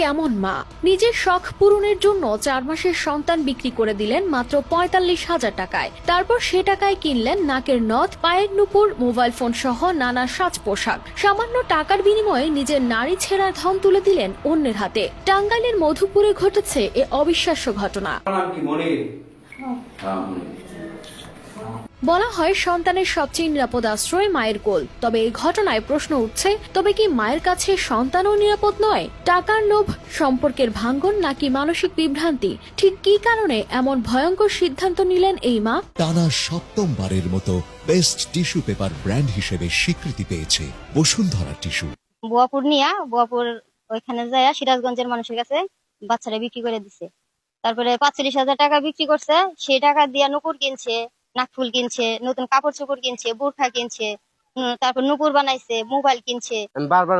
কেমন মা? নিজের শখ পূরণের জন্য 4 মাসের সন্তান বিক্রি করে দিলেন মাত্র 45,000 টাকায়। তারপর সে টাকায় কিনলেন নাকের নথ, পায়ের নুপুর, মোবাইল ফোন সহ নানা সাজ পোশাক। সামান্য টাকার বিনিময়ে নিজের নারী ছেঁড়ার ধন তুলে দিলেন অন্যের হাতে। টাঙ্গাইলের মধুপুরে ঘটেছে এ অবিশ্বাস্য ঘটনা। বলা হয় সন্তানের সবচেয়ে নিরাপদ আশ্রয় মায়ের কোল। তবে এই ঘটনায় প্রশ্ন উঠছে, তবে কি মায়ের কাছে সন্তানও নিরাপদ নয়? টাকার লোভ, সম্পর্কের ভাঙ্গন নাকি মানসিক বিভ্রান্তি? ঠিক কি কারণে এমন ভয়ঙ্কর সিদ্ধান্ত নিলেন এই মা? টানা সপ্তমবারের মতো বেস্ট টিস্যু পেপার ব্র্যান্ড হিসেবে স্বীকৃতি পেয়েছে বসুন্ধরা টিস্যু। বুয়াপুর ওইখানে যায় সিরাজগঞ্জের মানুষের কাছে বাচ্চারা বিক্রি করে দিছে। তারপরে 45,000 টাকা বিক্রি করছে। সেই টাকা দিয়ে নুপুর কিনছে, নাকফুল কিনছে, নতুন কাপড় চোপড় কিনছে, বোরখা কিনছে, তারপর নুপুর বানাইছে, মোবাইল কিনছে। বারবার